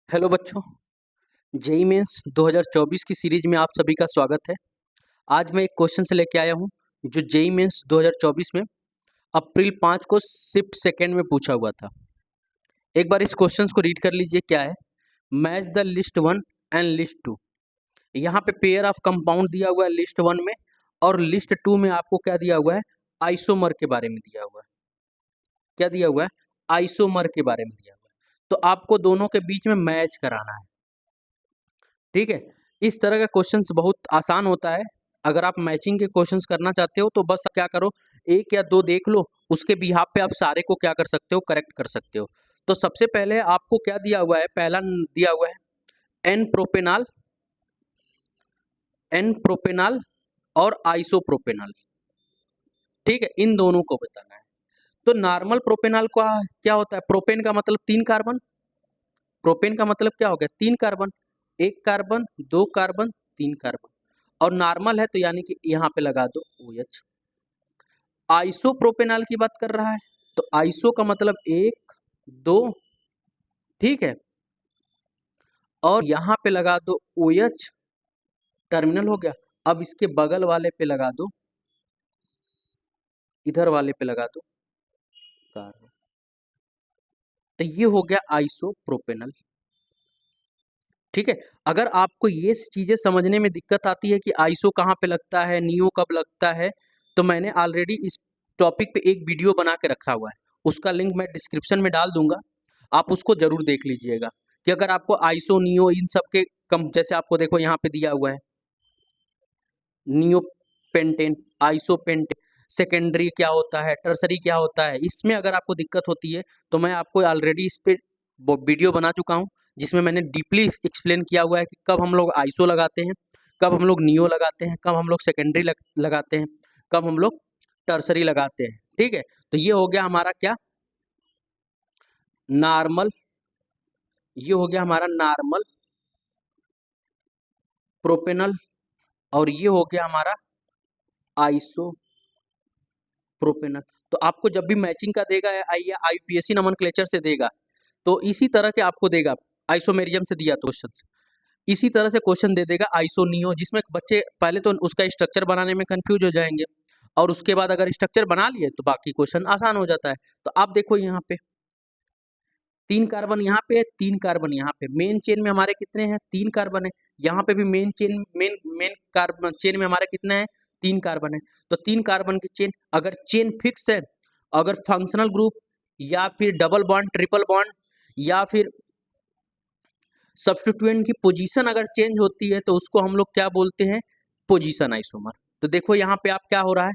Hello बच्चों, JEE mains 2024 की series में आप सभी का स्वागत है। आज मैं एक क्वेश्चन से लेके आया हूं जो जेई मेंस 2024 में अप्रैल 5 को शिफ्ट सेकंड में पूछा हुआ था। एक बार इस क्वेश्चन को रीड कर लीजिए। क्या है? Match the list one and list two. यहाँ पे पेयर ऑफ कंपाउंड दिया हुआ है लिस्ट वन में, और लिस्ट टू में आपको क्या दिया हुआ है? आइसोमर के बारे में दिया हुआ है। क्या दिया हुआ है? आइसोमर के बारे में दिया हुआ है। तो आपको दोनों के बीच में मैच कराना है। ठीक है, इस तरह का क्वेश्चंस बहुत आसान होता है। अगर आप मैचिंग के क्वेश्चंस करना चाहते हो तो बस क्या करो, एक या दो देख लो, उसके बिहाफ पे आप सारे को क्या कर सकते हो? करेक्ट कर सकते हो। तो सबसे पहले आपको क्या दिया हुआ है? पहला दिया हुआ है एन प्रोपेनॉल और आइसोप्रोपेनॉल। ठीक है, इन दोनों को बताना है। तो नॉर्मल प्रोपेनॉल का क्या होता है? प्रोपेन का मतलब 3 कार्बन। प्रोपेन का मतलब क्या हो गया? 3 कार्बन, 1 कार्बन, 2 कार्बन, 3 कार्बन। और नॉर्मल है तो यानी कि यहाँ पे लगा दो OH। आइसोप्रोपेनॉल की बात कर रहा है तो आइसो का मतलब 1 2, ठीक है, और यहाँ पे लगा दो OH, टर्मिनल हो गया। अब इसके बगल वाले पे लगा दो, इधर वाले पे लगा दो कार्बन। तो ये हो गया आइसोप्रोपेनॉल। ठीक है, अगर आपको ये चीजें समझने में दिक्कत आती है कि आइसो कहाँ पे लगता है, नियो कब लगता है, तो मैंने ऑलरेडी इस टॉपिक पे एक वीडियो बना के रखा हुआ है। उसका लिंक मैं डिस्क्रिप्शन में डाल दूंगा, आप उसको जरूर देख लीजिएगा। कि अगर आपको आइसो नियो इन सब के कम, जैसे आपको देखो यहाँ पे दिया हुआ है neo pentane, iso pentane, secondary क्या होता है, टर्सरी क्या होता है, इसमें अगर आपको दिक्कत होती है तो मैं आपको ऑलरेडी इस पे वीडियो बना चुका हूँ, जिसमें मैंने डीपली एक्सप्लेन किया हुआ है कि कब हम लोग आइसो लगाते हैं, कब हम लोग नियो लगाते हैं, कब हम लोग सेकेंडरी लगाते हैं, कब हम लोग टर्सरी लगाते हैं। ठीक है, तो ये हो गया हमारा क्या? नॉर्मल। ये हो गया हमारा नॉर्मल प्रोपेनल, और ये हो गया हमारा आइसो प्रोपेनल। तो आपको जब भी मैचिंग का देगा या IUPAC नोमेनक्लेचर से देगा तो इसी तरह के आपको देगा। आइसोमेरियम से दिया तो क्वेश्चन इसी तरह से क्वेश्चन दे देगा आइसोनियो, जिसमें बच्चे पहले तो उसका स्ट्रक्चर बनाने में कंफ्यूज हो जाएंगे, और उसके बाद अगर स्ट्रक्चर बना लिए तो बाकी क्वेश्चन आसान हो जाता है। तो आप देखो यहाँ पे 3 कार्बन यहाँ पे है, 3 कार्बन यहाँ पे। मेन चेन में हमारे कितने हैं? 3 कार्बन है। यहाँ पे भी main chain, main carbon chain में हमारे कितने हैं? 3 कार्बन है। तो 3 कार्बन की चेन, अगर चेन फिक्स है, अगर फंक्शनल ग्रुप या फिर डबल बॉन्ड, ट्रिपल बॉन्ड, या फिर सब्स्टिट्यूएंट की पोजीशन अगर चेंज होती है तो उसको हम लोग क्या बोलते हैं? Position isomer. तो देखो यहाँ पे आप क्या हो रहा है,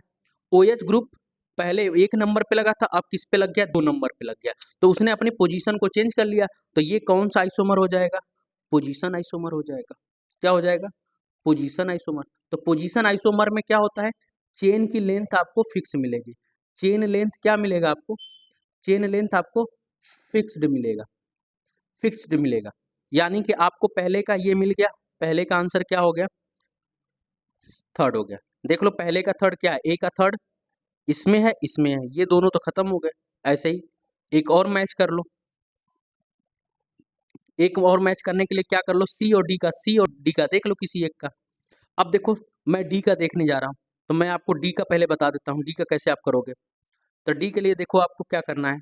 OH ग्रुप पहले 1 नंबर पे लगा था, अब किस पे लग गया? 2 नंबर पे लग गया। तो उसने अपनी पोजीशन को चेंज कर लिया। तो ये कौन सा आइसोमर हो जाएगा? पोजीशन आइसोमर हो जाएगा। क्या हो जाएगा? Position isomer. तो पोजीशन आइसोमर में क्या होता है? चेन की लेंथ आपको फिक्स मिलेगी। चेन लेंथ क्या मिलेगा आपको? चेन लेंथ आपको फिक्स्ड मिलेगा, फिक्स्ड मिलेगा। यानी कि आपको पहले का ये मिल गया, पहले का आंसर क्या हो गया? थर्ड हो गया। देख लो पहले का थर्ड क्या है? ए का थर्ड इसमें है, इसमें है, ये दोनों तो खत्म हो गए। ऐसे ही एक और मैच कर लो। एक और मैच करने के लिए क्या कर लो? सी और डी का, सी और डी का देख लो किसी एक का। अब देखो मैं डी का देखने जा रहा हूँ, तो मैं आपको डी का पहले बता देता हूँ, डी का कैसे आप करोगे। तो डी के लिए देखो आपको क्या करना है।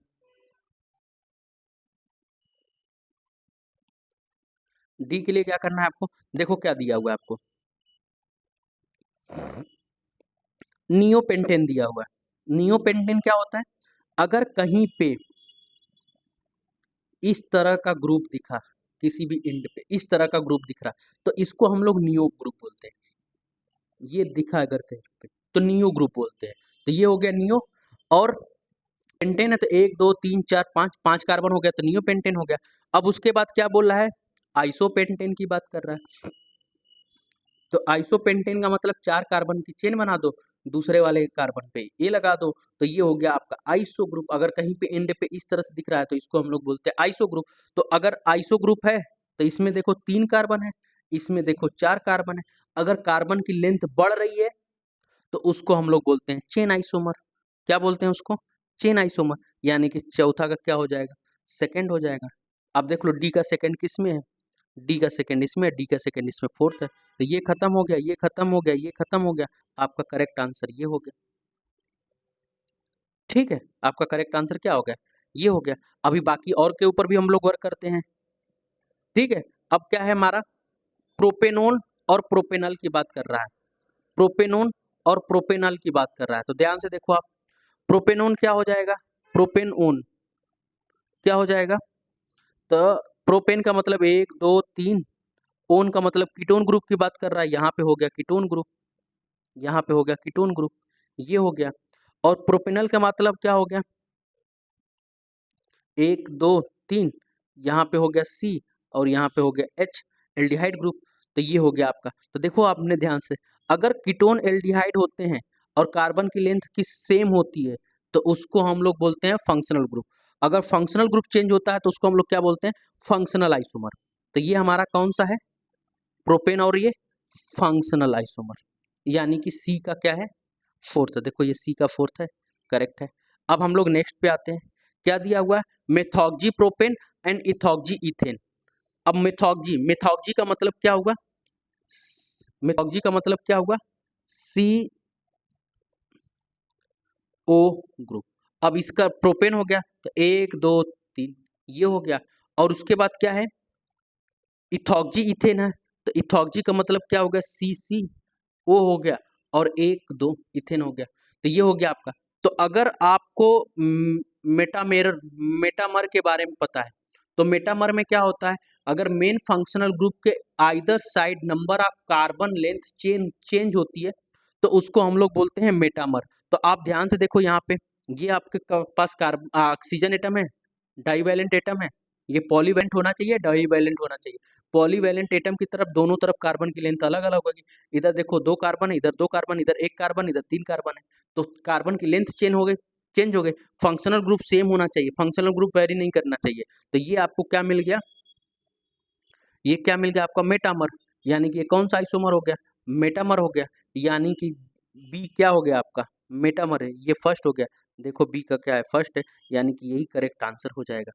डी के लिए क्या करना है आपको? देखो क्या दिया हुआ है आपको, नियोपेंटेन दिया हुआ है। नियोपेंटेन क्या होता है? अगर कहीं पे इस तरह का ग्रुप दिखा, किसी भी एंड पे इस तरह का ग्रुप दिख रहा, तो इसको हम लोग नियो ग्रुप बोलते हैं। ये दिखा अगर कहीं पे तो नियो ग्रुप बोलते हैं। तो ये हो गया नियो। और पेंटेन है तो 1 2 3 4 5, 5 कार्बन हो गया तो नियो पेंटेन हो गया। अब उसके बाद क्या बोल रहा है? आइसो पेंटेन की बात कर रहा है। तो आइसोपेंटेन का मतलब 4 कार्बन की चेन बना दो, दूसरे वाले कार्बन पे ए लगा दो, तो ये हो गया आपका आइसो ग्रुप। अगर कहीं पे एंड पे इस तरह से दिख रहा है तो इसको हम लोग बोलते हैं आइसो ग्रुप। तो अगर आइसो ग्रुप है तो इसमें देखो 3 कार्बन है, इसमें देखो 4 कार्बन है। अगर कार्बन की लेंथ बढ़ रही है तो उसको हम लोग बोलते हैं चेन आइसोमर। क्या बोलते हैं उसको? Chain isomer. यानी कि चौथा का क्या हो जाएगा? सेकेंड हो जाएगा। अब देख लो डी का सेकंड किस में है, डी का सेकंड इसमें, डी का सेकंड इसमें, फोर्थ है। तो ये खत्म हो गया, ये खत्म हो गया, ये खत्म हो गया, आपका करेक्ट आंसर ये हो गया। ठीक है, आपका करेक्ट आंसर क्या हो गया, ये हो गया। अभी बाकी और के ऊपर भी हम लोग वर्क करते हैं। ठीक है, अब क्या है हमारा, प्रोपेनोन और प्रोपेनल की बात कर रहा है, प्रोपेनोन और प्रोपेनल की बात कर रहा है। तो ध्यान से देखो आप, प्रोपेनोन क्या हो जाएगा, प्रोपेनोन क्या हो जाएगा, तो प्रोपेन का मतलब 1 2 3, ओन का मतलब कीटोन ग्रुप की बात कर रहा है, यहाँ पे हो गया कीटोन ग्रुप, यहाँ पे हो गया कीटोन ग्रुप, ये हो गया। और प्रोपेनल का मतलब क्या हो गया, 1 2 3, यहाँ पे हो गया सी और यहाँ पे हो गया एच, एल्डिहाइड ग्रुप। तो ये हो गया आपका। तो देखो आपने ध्यान से, अगर कीटोन एल्डिहाइड होते हैं और कार्बन की लेंथ की सेम होती है तो उसको हम लोग बोलते हैं फंक्शनल ग्रुप। अगर फंक्शनल ग्रुप चेंज होता है तो उसको हम लोग क्या बोलते हैं, फंक्शनल आइसोमर। तो ये हमारा कौन सा है, प्रोपेन, और ये फंक्शनल आइसोमर, यानी कि सी का क्या है, फोर्थ। देखो ये सी का फोर्थ है, करेक्ट है। अब हम लोग नेक्स्ट पे आते हैं, क्या दिया हुआ है, मेथॉक्जी प्रोपेन एंड इथॉक्जी इथेन। अब मेथॉक्जी, मेथॉक्जी का मतलब क्या हुआ, मेथॉक्जी का मतलब क्या हुआ, सी ओ ग्रुप। अब इसका प्रोपेन हो गया, तो 1 2 3 ये हो गया। और उसके बाद क्या है, इथॉक्जी इथेन है, तो इथॉक्जी का मतलब क्या हो गया, सी सी ओ हो गया, और 1 2 इथेन हो गया। तो ये हो गया आपका। तो अगर आपको मेटामर के बारे में पता है, तो मेटामर में क्या होता है, अगर मेन फंक्शनल ग्रुप के either side number of carbon length change होती है तो उसको हम लोग बोलते हैं मेटामर। तो आप ध्यान से देखो यहाँ पे, ये आपके पास कार्बन ऑक्सीजन एटम है, डाईवैलेंट एटम है, ये पॉलीवैलेंट होना चाहिए, डाईवैलेंट होना चाहिए। पॉलीवैलेंट एटम की तरफ दोनों तरफ कार्बन की लेंथ अलग अलग होगी, इधर देखो 2 कार्बन है, इधर 2 कार्बन, इधर 1 कार्बन, इधर 3 कार्बन है, तो कार्बन की लेंथ चेंज हो गई। फंक्शनल ग्रुप सेम होना चाहिए, फंक्शनल ग्रुप वेरी नहीं करना चाहिए। तो ये आपको क्या मिल गया, ये क्या मिल गया आपका, मेटामर, यानी कि ये कौन सा आइसोमर हो गया, मेटामर हो गया। यानी कि बी क्या हो गया आपका, मेटामर है, ये फर्स्ट हो गया। देखो बी का क्या है, फर्स्ट है, यानी कि यही करेक्ट आंसर हो जाएगा।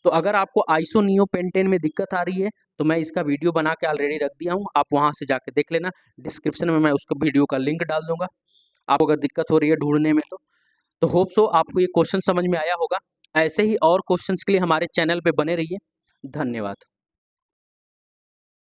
तो अगर आपको आइसोनियोपेंटेन में दिक्कत आ रही है तो मैं इसका वीडियो बना के ऑलरेडी रख दिया हूँ, आप वहां से जाके देख लेना, डिस्क्रिप्शन में मैं उसका वीडियो का लिंक डाल दूंगा। आपको अगर दिक्कत हो रही है ढूंढने में तो होप सो आपको ये क्वेश्चन समझ में आया होगा। ऐसे ही और क्वेश्चंस के लिए हमारे चैनल पे बने रहिए। धन्यवाद।